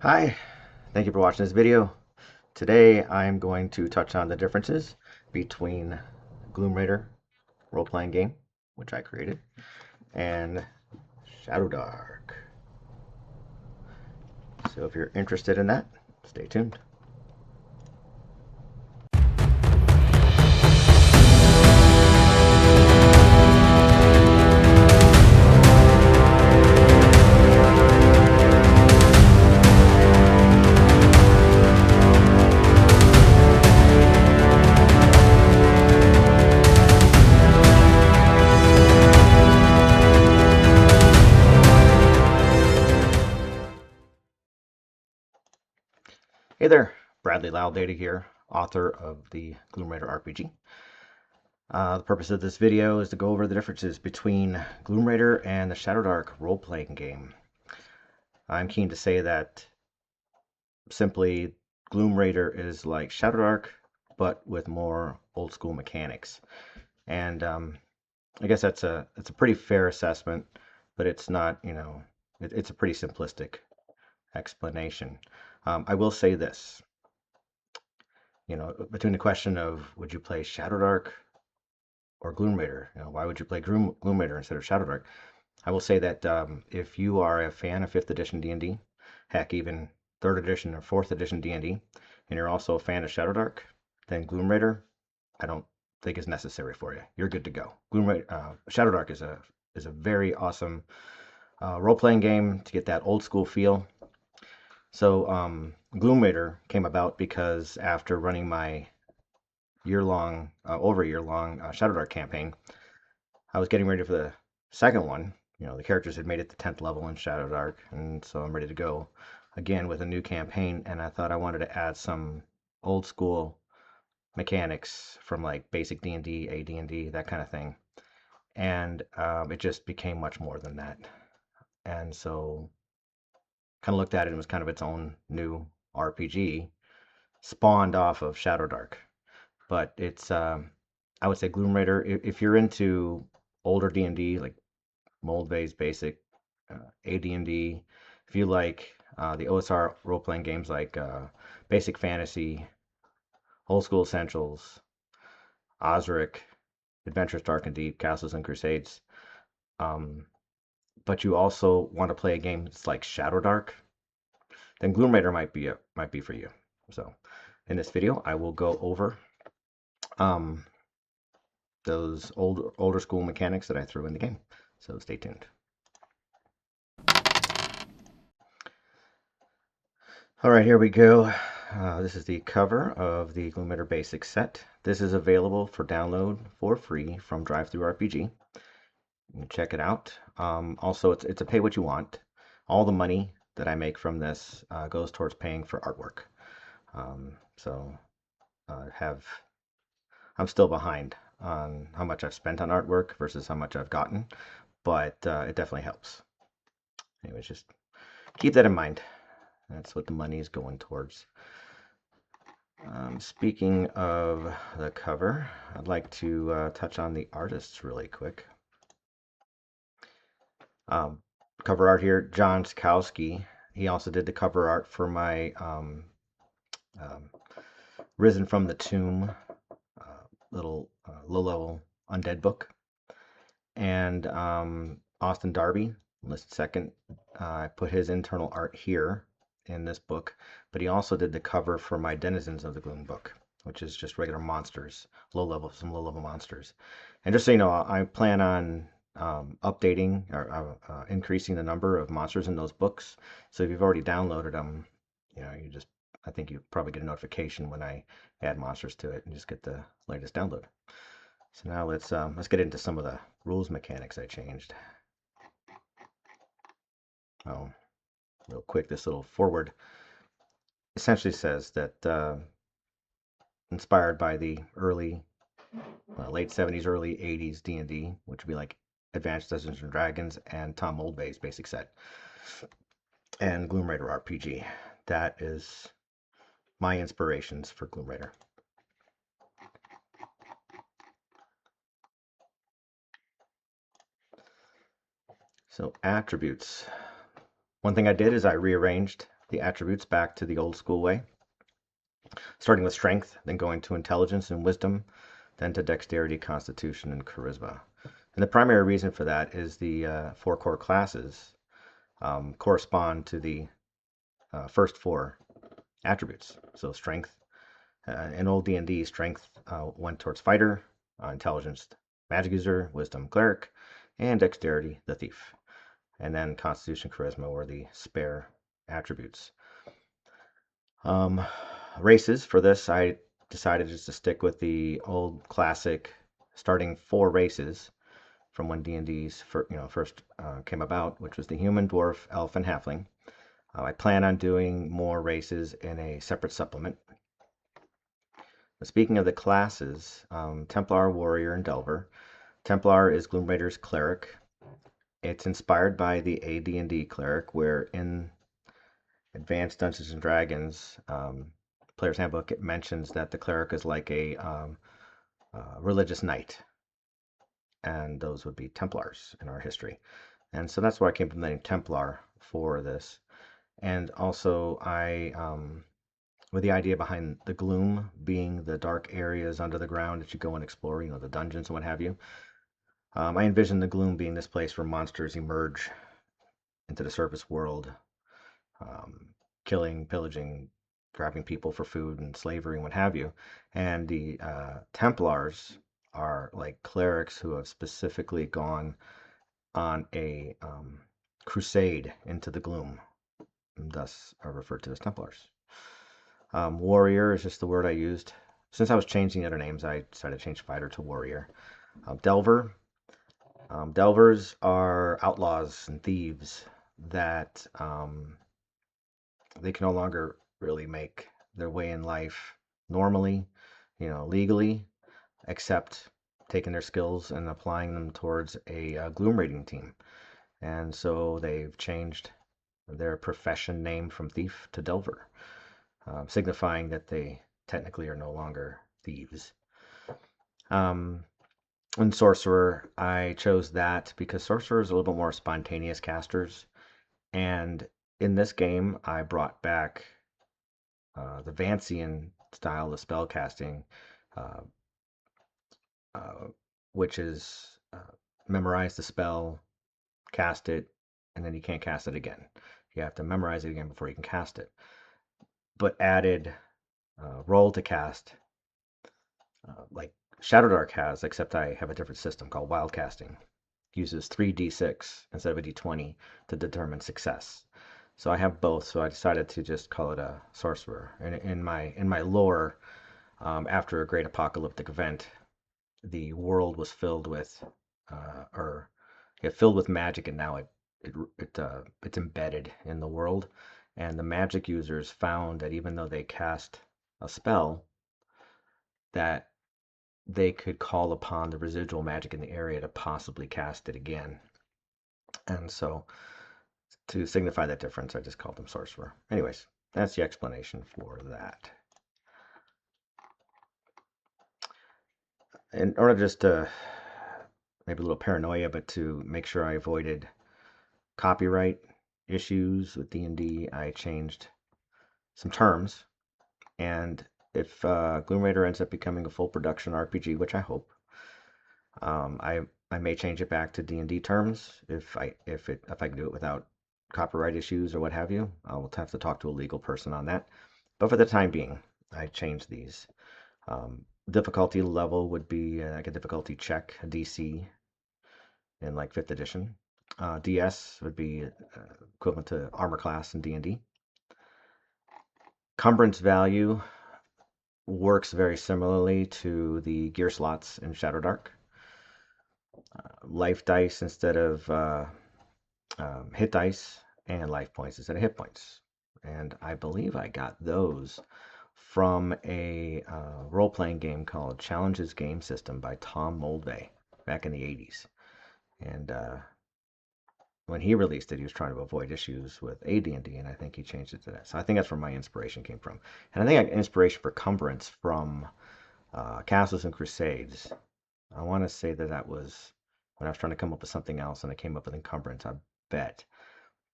Hi, thank you for watching this video. Today I'm going to touch on the differences between Gloomraider role-playing game, which I created, and Shadowdark. So if you're interested in that, stay tuned. Hey there, Bradley Loudata here, author of the Gloomraider RPG. The purpose of this video is to go over the differences between Gloomraider and the Shadowdark role-playing game. I'm keen to say that simply Gloomraider is like Shadowdark, but with more old school mechanics. And I guess it's a pretty fair assessment, but it's not, it's a pretty simplistic explanation. I will say this, between the question of would you play Shadowdark or Gloomraider, why would you play Gloomraider instead of Shadowdark? I will say that if you are a fan of 5th edition D&D, heck, even 3rd edition or 4th edition D&D, and you're also a fan of Shadowdark, then Gloomraider, I don't think is necessary for you. You're good to go. Shadowdark is a very awesome role-playing game to get that old school feel. So Gloomraider came about because after running my over a year long Shadowdark campaign, I was getting ready for the second one. The characters had made it to 10th level in Shadowdark, and so I'm ready to go again with a new campaign. And I thought I wanted to add some old school mechanics from like basic D&D, AD&D, that kind of thing. And it just became much more than that. And so kind of looked at it, it was kind of its own new RPG spawned off of Shadowdark. But it's, I would say Gloomraider, if you're into older D&D, like mold-based basic AD&D, if you like the OSR role-playing games like Basic Fantasy, Old School Essentials, Osric, Adventures Dark and Deep, Castles and Crusades, but you also want to play a game that's like Shadowdark, then Gloomraider might be for you. So in this video, I will go over those older school mechanics that I threw in the game. So stay tuned. All right, here we go. This is the cover of the Gloomraider Basic set. This is available for download for free from DriveThru RPG. You can check it out. Also, it's a pay what you want. All the money that I make from this goes towards paying for artwork. I'm still behind on how much I've spent on artwork versus how much I've gotten, but it definitely helps. Anyways, just keep that in mind. That's what the money is going towards. Speaking of the cover, I'd like to touch on the artists really quick. Cover art here, John Skowski. He also did the cover art for my Risen from the Tomb little low-level undead book. And Austin Darby, listed second. I put his internal art here in this book, but he also did the cover for my Denizens of the Gloom book, which is just regular monsters, some low-level monsters. And just so you know, I plan on updating or increasing the number of monsters in those books. So if you've already downloaded them, I think you probably get a notification when I add monsters to it and just get the latest download. So now let's get into some of the rules mechanics I changed. Oh, real quick, this little forward essentially says that inspired by the late 70s, early 80s D&D, which would be like Advanced Dungeons and Dragons and Tom Oldbay's basic set, and Gloomraider RPG. That is my inspirations for Gloomraider. So attributes. One thing I did is I rearranged the attributes back to the old school way, starting with strength, then going to intelligence and wisdom, then to dexterity, constitution, and charisma. And the primary reason for that is the 4 core classes correspond to the first 4 attributes. So strength, in old D&D, strength went towards fighter, intelligence, magic user, wisdom, cleric, and dexterity, the thief. And then constitution, charisma were the spare attributes. Races, for this, I decided just to stick with the old classic starting 4 races from when D&D's first came about, which was the human, dwarf, elf, and halfling. I plan on doing more races in a separate supplement. But speaking of the classes, Templar, Warrior, and Delver. Templar is Gloomraider's cleric. It's inspired by the AD&D cleric, where in Advanced Dungeons and Dragons Player's Handbook, it mentions that the cleric is like a religious knight, and those would be Templars in our history. And so that's why I came from the name Templar for this. And also, with the idea behind the gloom being the dark areas under the ground that you go and explore, the dungeons and what have you, I envision the gloom being this place where monsters emerge into the surface world, killing, pillaging, grabbing people for food and slavery and what have you. And the Templars are like clerics who have specifically gone on a crusade into the gloom, and thus are referred to as Templars. Warrior is just the word I used. Since I was changing the other names, I decided to change fighter to warrior. Delver. Delvers are outlaws and thieves that they can no longer really make their way in life normally, legally, except taking their skills and applying them towards a gloom raiding team. And so they've changed their profession name from thief to delver, signifying that they technically are no longer thieves. And sorcerer, I chose that because sorcerers are a little bit more spontaneous casters, and in this game I brought back the Vancian style of spell casting, which is memorize the spell, cast it, and then you can't cast it again. You have to memorize it again before you can cast it. But added roll to cast, like Shadowdark has, except I have a different system called wild casting. Uses 3d6 instead of a d20 to determine success. So I have both, so I decided to just call it a sorcerer. And in my lore, after a great apocalyptic event, the world was filled with filled with magic, and now it's embedded in the world. And the magic users found that even though they cast a spell, that they could call upon the residual magic in the area to possibly cast it again. And so, to signify that difference, I just called them sorcerer. Anyways, that's the explanation for that. In order just to, maybe a little paranoia, but to make sure I avoided copyright issues with D&D, I changed some terms. And if Gloomraider ends up becoming a full production RPG, which I hope, I may change it back to D&D terms if I can do it without copyright issues or what have you. I'll have to talk to a legal person on that. But for the time being, I changed these. Difficulty level would be like a difficulty check, a DC, in like 5th edition. DS would be equivalent to armor class in D&D. Cumbrance value works very similarly to the gear slots in Shadowdark. Life dice instead of hit dice, and life points instead of hit points. And I believe I got those from a role-playing game called Challenges Game System by Tom Moldvay back in the 80s. And when he released it, he was trying to avoid issues with AD&D, and I think he changed it to that. So I think that's where my inspiration came from. And I think I got inspiration for Cumbrance from Castles and Crusades. I want to say that was when I was trying to come up with something else, and I came up with Encumbrance, I bet.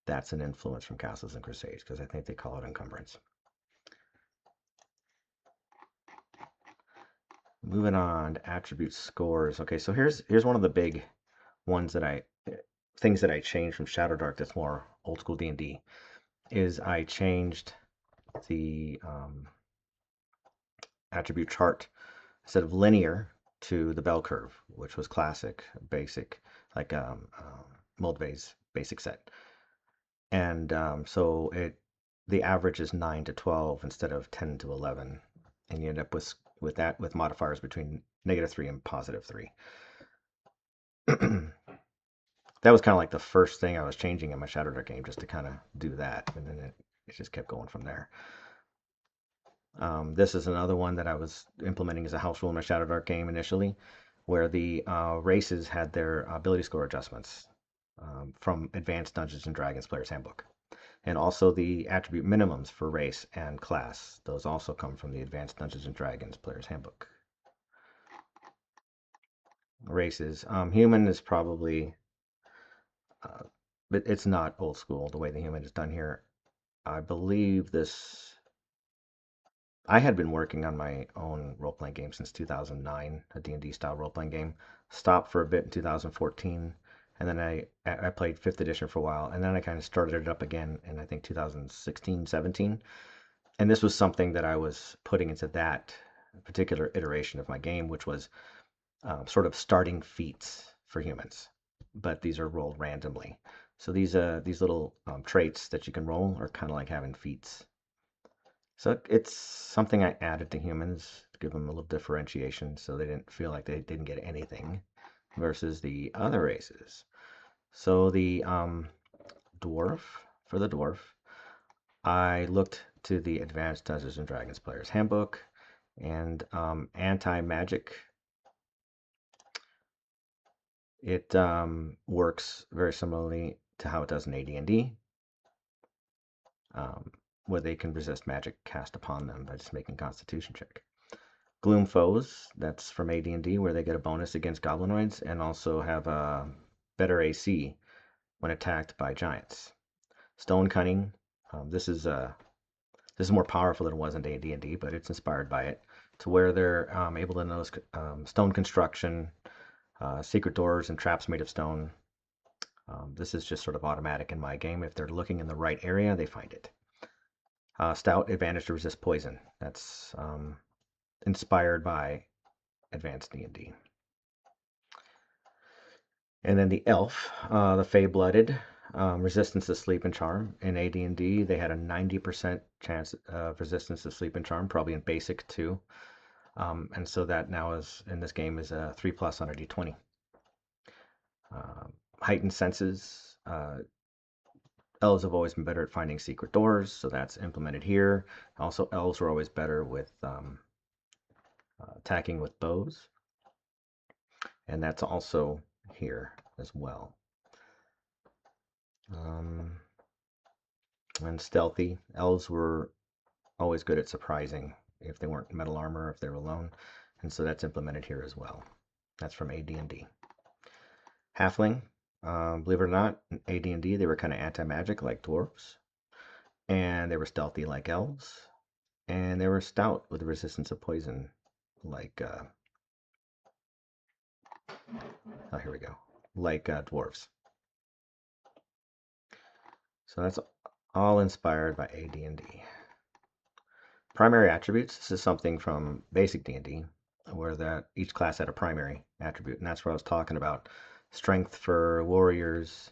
that's an influence from Castles and Crusades, because I think they call it encumbrance. Moving on to attribute scores. Okay, so here's one of the big ones that things that I changed from Shadowdark that's more old school D&D is I changed the attribute chart instead of linear to the bell curve, which was classic, basic, like Moldvay's basic set. And so the average is 9 to 12 instead of 10 to 11, and you end up with modifiers between -3 and +3. That was kind of like the first thing I was changing in my Shadowdark game, just to kind of do that, and then it just kept going from there. This is another one that I was implementing as a house rule in my Shadowdark game initially, where the races had their ability score adjustments from Advanced Dungeons and Dragons Player's Handbook. And also the attribute minimums for race and class. Those also come from the Advanced Dungeons and Dragons Player's Handbook. Races. Human is probably, but it's not old school the way the human is done here. I believe I had been working on my own role-playing game since 2009, a D&D style role-playing game. Stopped for a bit in 2014, and then I played 5th edition for a while, and then I kind of started it up again in, I think, 2016, 17. And this was something that I was putting into that particular iteration of my game, which was sort of starting feats for humans, but these are rolled randomly. So these little traits that you can roll are kind of like having feats. So it's something I added to humans to give them a little differentiation, so they didn't feel like they didn't get anything, versus the other races. So the dwarf, for the dwarf, I looked to the Advanced Dungeons and Dragons Player's Handbook and anti-magic. It works very similarly to how it does in AD&D, where they can resist magic cast upon them by just making Constitution check. Gloom foes, that's from AD&D, where they get a bonus against goblinoids and also have a better AC when attacked by giants. Stone cunning, this is more powerful than it was in AD&D, but it's inspired by it, to where they're able to notice stone construction, secret doors, and traps made of stone. This is just sort of automatic in my game. If they're looking in the right area, they find it. Stout, advantage to resist poison. That's inspired by Advanced D&D. And then the elf, the Fey-blooded, resistance to sleep and charm. In AD&D, they had a 90% chance of resistance to sleep and charm, probably in basic too. And so that now is, in this game, is a 3+ on a d20. Heightened senses. Elves have always been better at finding secret doors, so that's implemented here. Also, elves were always better with attacking with bows, and that's also here as well. And stealthy. Elves were always good at surprising if they weren't metal armor, if they were alone, and so that's implemented here as well. That's from AD&D. Halfling. Believe it or not, in AD&D they were kind of anti-magic like dwarves, and they were stealthy like elves, and they were stout with resistance of poison like oh, here we go, like dwarves. So that's all inspired by AD&D. Primary attributes. This is something from basic D&D, where each class had a primary attribute, and that's what I was talking about. Strength for warriors,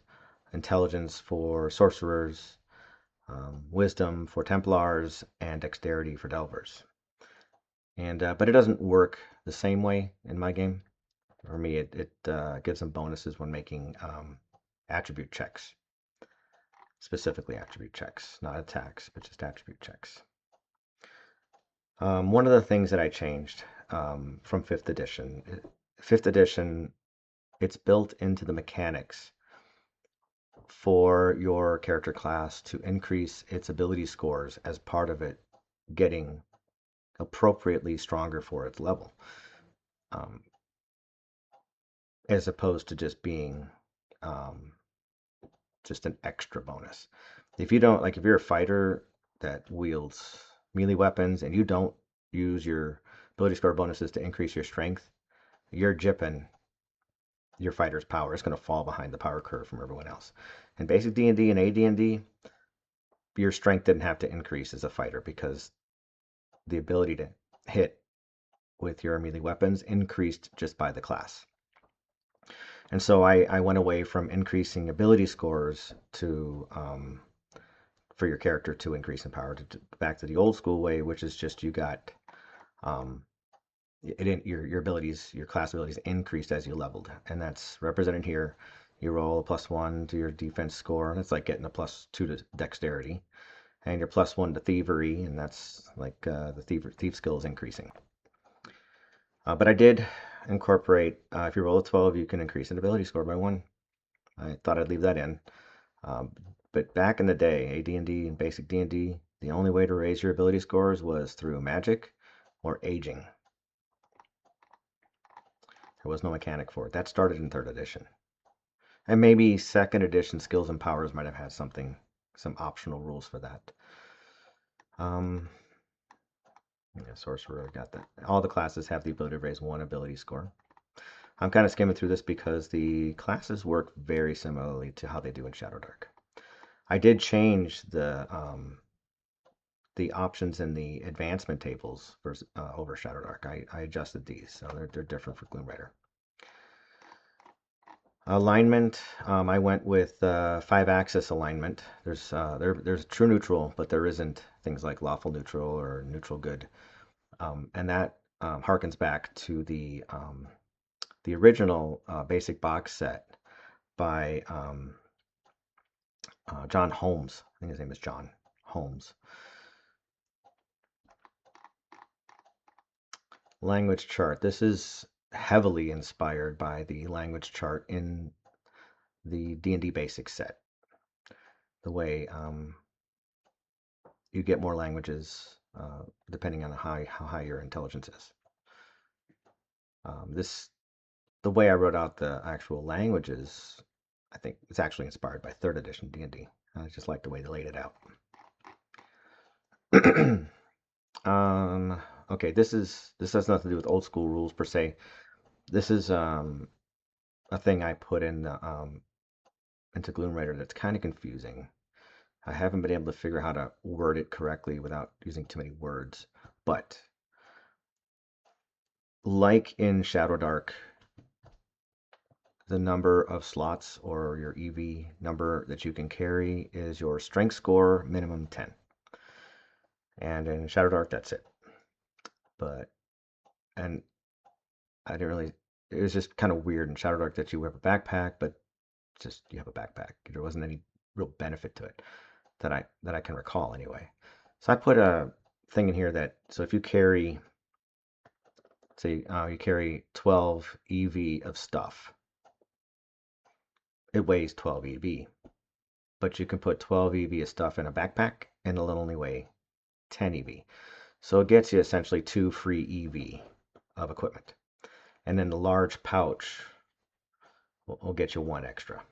intelligence for sorcerers, wisdom for Templars, and dexterity for delvers. And but it doesn't work the same way in my game. For me, it gives them bonuses when making attribute checks, specifically attribute checks, not attacks, but just attribute checks. One of the things that I changed from 5th edition, 5th edition, it's built into the mechanics for your character class to increase its ability scores as part of it getting appropriately stronger for its level, as opposed to just being just an extra bonus. If you don't, like if you're a fighter that wields melee weapons and you don't use your ability score bonuses to increase your strength, you're jipping your fighter's power. It's going to fall behind the power curve from everyone else. In basic D&D and AD&D, your strength didn't have to increase as a fighter because the ability to hit with your melee weapons increased just by the class. And so I went away from increasing ability scores to for your character to increase in power to back to the old school way, which is just you got your abilities, your class abilities increased as you leveled, and that's represented here. You roll a +1 to your defense score, and it's like getting a +2 to dexterity, and your +1 to thievery, and that's like the thief skill is increasing. But I did incorporate, if you roll a 12, you can increase an ability score by 1. I thought I'd leave that in. But back in the day, AD&D and basic D&D, the only way to raise your ability scores was through magic or aging. There was no mechanic for it. That started in 3rd edition. And maybe 2nd edition skills and powers might have had some optional rules for that. Yeah, sorcerer, got that. All the classes have the ability to raise 1 ability score. I'm kind of skimming through this because the classes work very similarly to how they do in Shadowdark. I did change the options in the advancement tables over Shadowdark. I adjusted these, so they're different for Gloomraider. Alignment, I went with 5-axis alignment. There's true neutral, but there isn't things like lawful neutral or neutral good, and that harkens back to the original basic box set by John Holmes. I think his name is John Holmes. Language chart. This is heavily inspired by the language chart in the D&D basic set. The way you get more languages depending on how high your intelligence is. The way I wrote out the actual languages, I think it's actually inspired by 3rd edition D&D. I just like the way they laid it out. Okay, this has nothing to do with old school rules per se. This is a thing I put in into Gloomraider that's kind of confusing. I haven't been able to figure out how to word it correctly without using too many words. But like in Shadowdark, the number of slots or your EV number that you can carry is your strength score minimum 10. And in Shadowdark, that's it. And I didn't really, it was just kind of weird in Shadowdark that you have a backpack, but just you have a backpack. There wasn't any real benefit to it that I can recall anyway. So I put a thing in here that, so if you carry, say you carry 12 EV of stuff, it weighs 12 EV, but you can put 12 EV of stuff in a backpack and it'll only weigh 10 EV. So it gets you essentially 2 free EV of equipment. And then the large pouch will get you 1 extra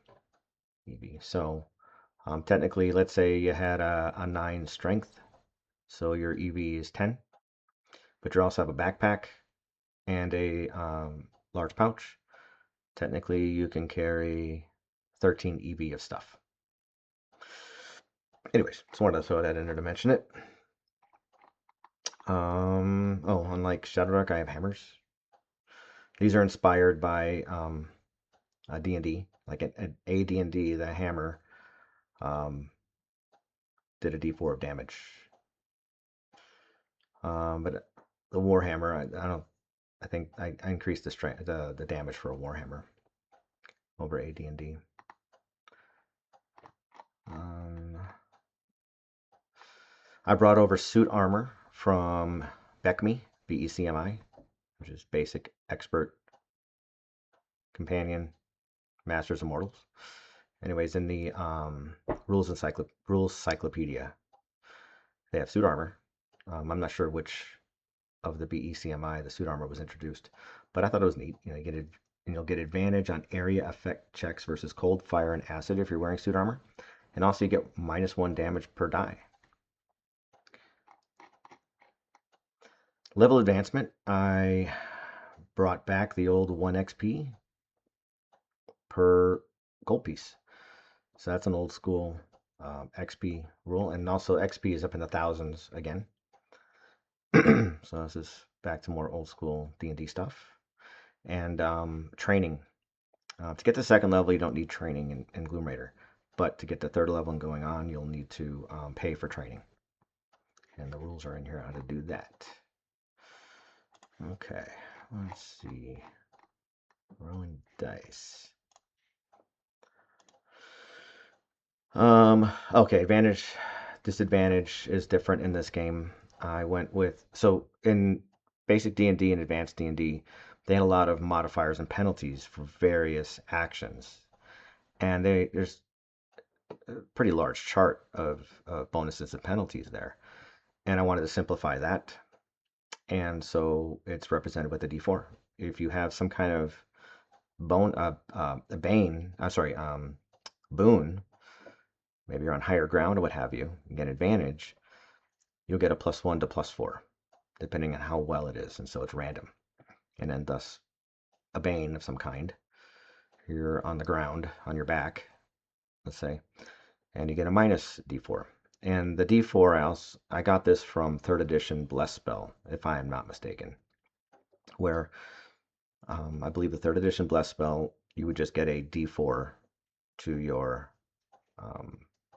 EV. So technically, let's say you had a 9 strength, so your EV is 10, but you also have a backpack and a large pouch. Technically, you can carry 13 EV of stuff. Anyways, just wanted to throw that in there to mention it. Unlike Shadowdark, I have hammers. These are inspired by D&D. Like at AD&D, the hammer did a D4 of damage. But the Warhammer, I think I increased the strength, the damage for a Warhammer over AD&D. I brought over suit armor from BECMI, BECMI, which is Basic, Expert, Companion, Masters, Immortals. Anyways, in the Rules Cyclopedia, they have suit armor. I'm not sure which of the BECMI the suit armor was introduced, but I thought it was neat. You'll get advantage on area effect checks versus cold, fire, and acid if you're wearing suit armor. And also you get -1 damage per die. Level advancement, I brought back the old 1 XP per gold piece. So that's an old school XP rule. And also XP is up in the thousands again. So this is back to more old school D&D stuff. And training. To get to second level, you don't need training in Gloomraider. But to get to third level and going on, you'll need to pay for training. And the rules are in here how to do that. Okay, let's see. Rolling dice. Okay, advantage, disadvantage is different in this game. I went with, so in basic D&D and advanced D&D, they had a lot of modifiers and penalties for various actions. And there's a pretty large chart of bonuses and penalties there. And I wanted to simplify that. And so it's represented with a D4. If you have some kind of boon, maybe you're on higher ground or what have you, you get advantage, you'll get a +1 to +4, depending on how well it is. And so it's random. And then thus a bane of some kind. You're on the ground, on your back, let's say, and you get a -D4. And the D4 I got this from 3rd edition Bless Spell, if I am not mistaken, where I believe the 3rd edition Bless Spell, you would just get a D4 to your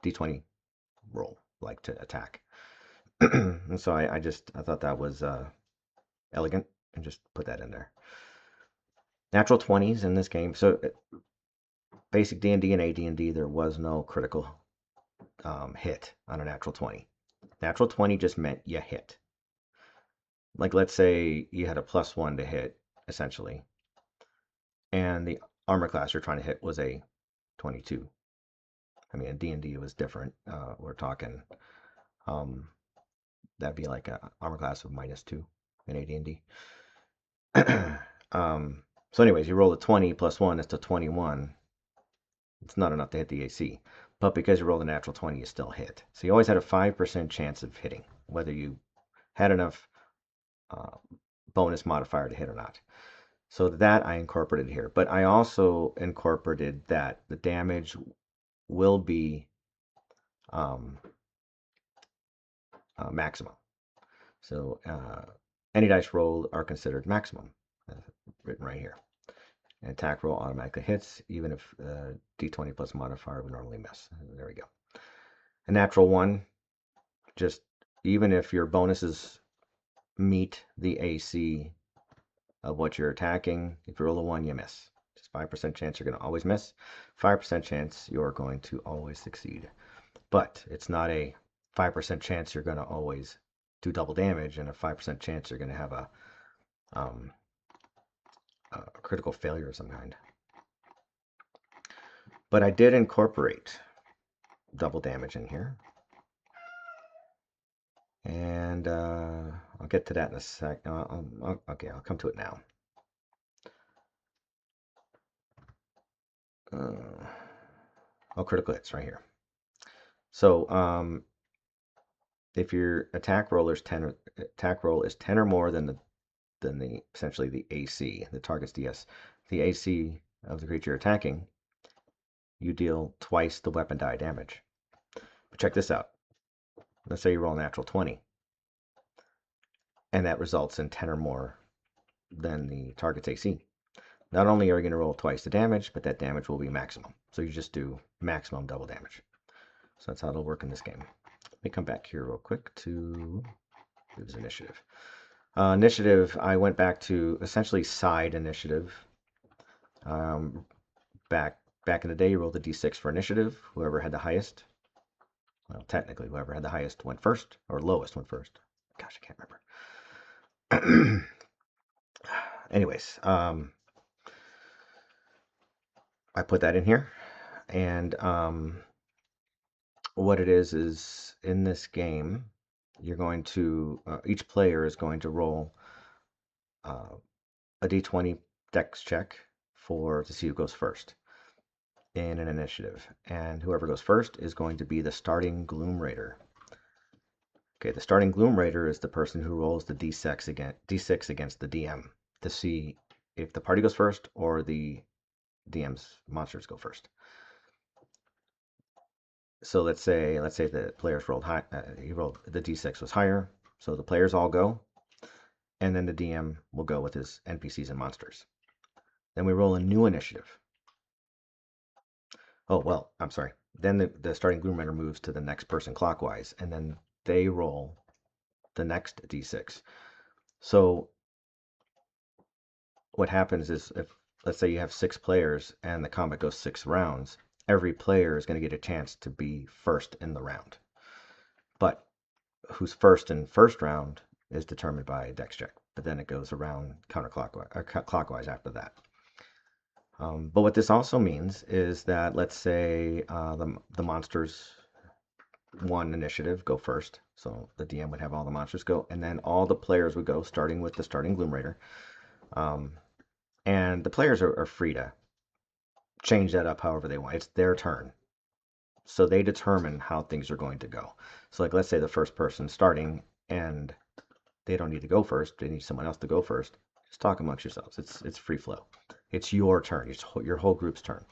D20 roll, like to attack. And so I thought that was elegant and just put that in there. Natural 20s in this game. So basic D&D and AD&D, there was no critical hit on a natural 20. Natural 20 just meant you hit. Like, let's say you had a +1 to hit, essentially, and the armor class you're trying to hit was a 22. I mean, in D&D it was different. We're talking, that'd be like a armor class of -2 in AD&D. So anyways, you roll a 20 +1, it's to 21. It's not enough to hit the AC. But because you rolled a natural 20, you still hit. So you always had a 5% chance of hitting, whether you had enough bonus modifier to hit or not. So that I incorporated here. But I also incorporated that the damage will be maximum. So any dice rolled are considered maximum, written right here. And attack roll automatically hits, even if D20 plus modifier would normally miss. There we go. A natural 1, just even if your bonuses meet the AC of what you're attacking, if you roll a 1, you miss. Just 5% chance you're going to always miss, 5% chance you're going to always succeed. But it's not a 5% chance you're going to always do double damage and a 5% chance you're going to have a critical failure of some kind. But I did incorporate double damage in here. And I'll get to that in a sec. Okay, I'll come to it now. Critical hits right here. So if your attack roll is 10 or more than the essentially the AC, the target's DS, the AC of the creature attacking, you deal twice the weapon die damage. But check this out. Let's say you roll a natural 20, and that results in 10 or more than the target's AC. Not only are you going to roll twice the damage, but that damage will be maximum. So you just do maximum double damage. So that's how it'll work in this game. Let me come back here real quick to use initiative. Initiative, I went back to essentially side initiative. Back in the day, you rolled a d6 for initiative. Whoever had the highest, well, technically, whoever had the highest went first, or lowest went first. Gosh, I can't remember. Anyways, I put that in here, and what it is in this game, you're going to, each player is going to roll a d20 dex check to see who goes first. in an initiative. And whoever goes first is going to be the starting Gloomraider. Okay, the starting Gloomraider is the person who rolls the D6 against the DM to see if the party goes first or the DM's monsters go first. So let's say the players rolled high. He rolled the D6 was higher, so the players all go, and then the DM will go with his NPCs and monsters. Then we roll a new initiative. Oh well, I'm sorry. Then the starting Gloomraider moves to the next person clockwise, and then they roll the next D6. So what happens is, if let's say you have 6 players and the combat goes 6 rounds, every player is going to get a chance to be first in the round. But who's first in first round is determined by a dex check. But then it goes around counterclockwise or clockwise after that. But what this also means is that, let's say the monsters one initiative go first, so the DM would have all the monsters go, and then all the players would go, starting with the starting Gloomraider. And the players are free to change that up however they want. It's their turn. So they determine how things are going to go. So like, let's say the first person starting and they don't need to go first. They need someone else to go first. Just talk amongst yourselves. It's free flow. It's your turn. It's your whole group's turn.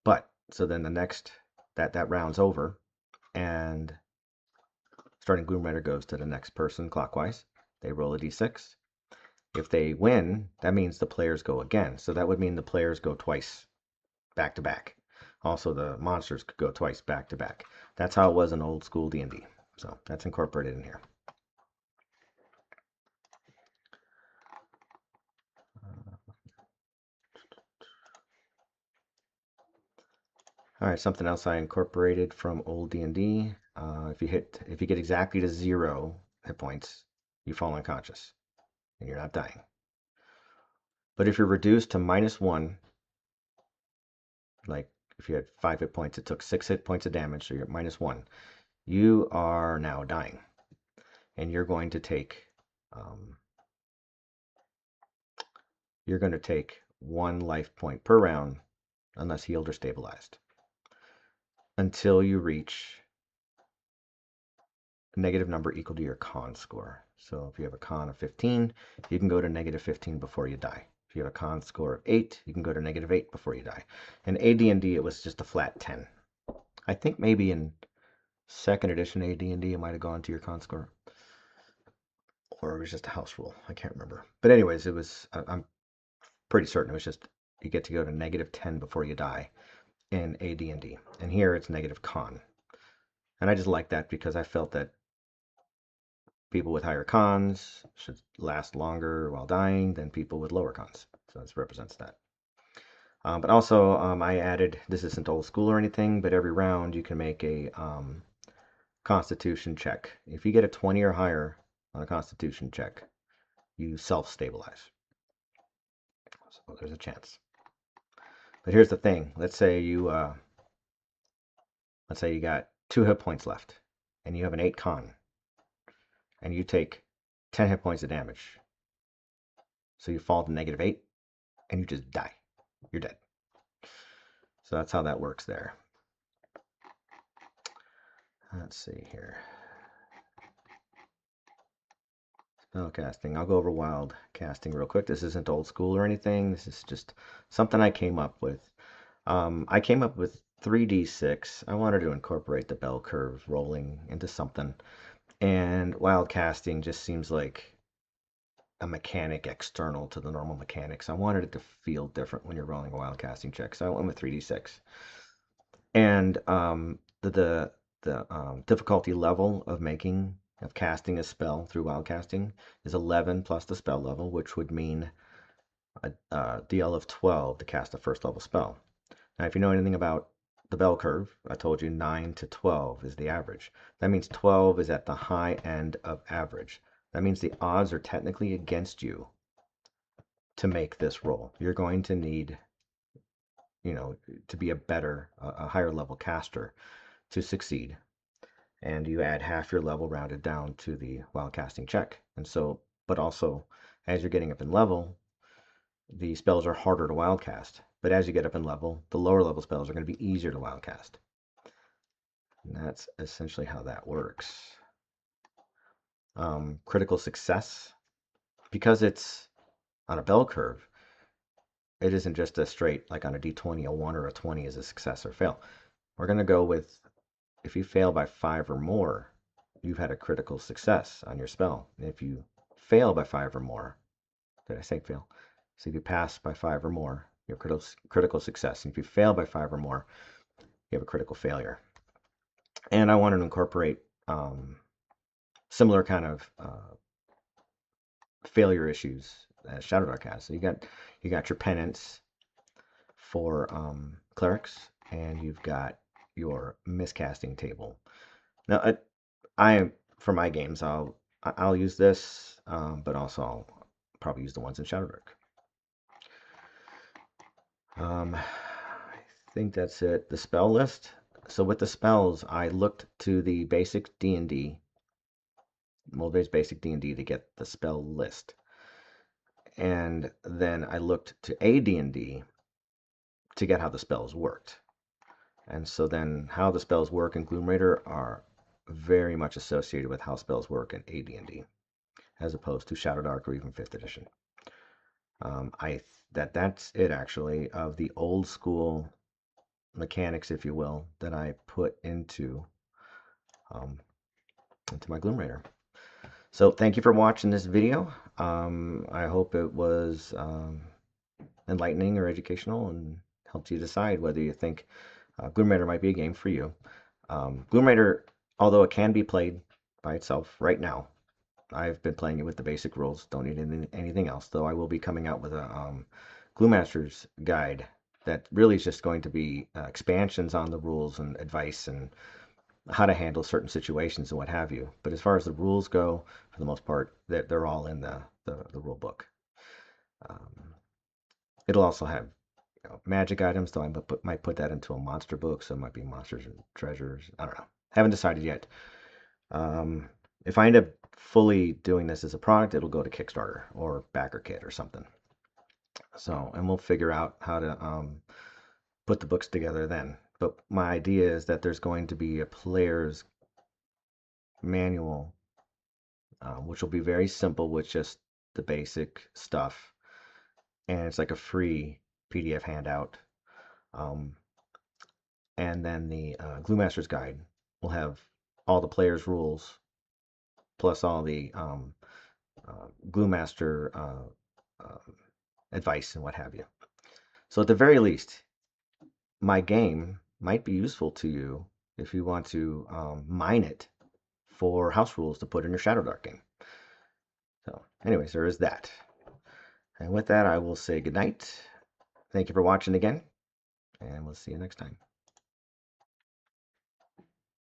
But so then the next that round's over, and starting Gloomraider goes to the next person clockwise. They roll a d6. If they win, that means the players go again. So that would mean the players go twice back to back. Also, the monsters could go twice back to back. That's how it was in old school D&D. So that's incorporated in here. All right, something else I incorporated from old D&D. If you get exactly to 0 hit points, you fall unconscious and you're not dying. But if you're reduced to -1, like if you had 5 hit points, it took 6 hit points of damage, so you're at -1. You are now dying, and you're going to take 1 life point per round, unless healed or stabilized, until you reach a negative number equal to your con score. So if you have a con of 15, you can go to -15 before you die. If you have a con score of 8, you can go to -8 before you die. In AD&D, it was just a flat 10. I think maybe in 2nd edition AD&D, it might have gone to your con score. Or it was just a house rule. I can't remember. But anyways, it was, I'm pretty certain it was just, you get to go to -10 before you die in AD&D. And here it's negative con. And I just like that because I felt that people with higher cons should last longer while dying than people with lower cons. So this represents that. But also, I added, this isn't old school or anything, but every round you can make a Constitution check. If you get a 20 or higher on a Constitution check, you self-stabilize. So there's a chance. But here's the thing. Let's say you got 2 hit points left, and you have an 8 con, and you take 10 hit points of damage. So you fall to -8, and you just die. You're dead. So that's how that works there. Let's see here. Spell casting. I'll go over wild casting real quick. This isn't old school or anything. This is just something I came up with. I came up with 3d6. I wanted to incorporate the bell curve rolling into something. And wild casting just seems like a mechanic external to the normal mechanics. I wanted it to feel different when you're rolling a wild casting check. So I went with 3d6. And the difficulty level of casting a spell through wild casting is 11 plus the spell level, which would mean a DL of 12 to cast a first level spell. Now, if you know anything about the bell curve, I told you 9 to 12 is the average. That means 12 is at the high end of average. That means the odds are technically against you to make this roll. You're going to need, to be a higher level caster to succeed. And you add half your level rounded down to the wild casting check. And so, but also, as you're getting up in level, the spells are harder to wildcast. But as you get up in level, the lower level spells are going to be easier to wildcast. And that's essentially how that works. Critical success, because it's on a bell curve, it isn't just a straight, like on a d20, a 1 or a 20 is a success or fail. We're going to go with, if you fail by 5 or more, you've had a critical success on your spell. And if you fail by 5 or more, did I say fail? So if you pass by 5 or more, you have critical success. And if you fail by 5 or more, you have a critical failure. And I wanted to incorporate similar kind of failure issues as Shadowdark has. So you got your penance for clerics, and you've got your miscasting table. Now, I for my games, I'll use this, but also I'll probably use the ones in Shadowdark. I think that's it. The spell list. So with the spells, I looked to the basic D&D, there's basic D&D to get the spell list. And then I looked to AD&D to get how the spells worked. And so then how the spells work in Gloomraider are very much associated with how spells work in AD&D, as opposed to Shadowdark or even 5th edition. That's it actually of the old school mechanics, if you will, that I put into my Gloomraider. So thank you for watching this video. I hope it was enlightening or educational and helped you decide whether you think Gloomraider might be a game for you. Gloomraider, although it can be played by itself right now, I've been playing it with the basic rules. Don't need anything else, though I will be coming out with a Gloommaster's guide that really is just going to be expansions on the rules and advice and how to handle certain situations and what have you. But as far as the rules go, for the most part, they're all in the rule book. It'll also have magic items, though I might put that into a monster book, so it might be monsters and treasures. I don't know. Haven't decided yet. If I end up fully doing this as a product, it'll go to Kickstarter or Backer Kit or something. So, and we'll figure out how to put the books together then. But my idea is that there's going to be a player's manual, which will be very simple with just the basic stuff. And it's like a free PDF handout. And then the Gloommaster's Guide will have all the player's rules, plus all the Gloommaster advice and what have you. So at the very least, my game might be useful to you if you want to mine it for house rules to put in your Shadowdark game. So anyways, there is that. And with that, I will say goodnight. Thank you for watching again, and we'll see you next time.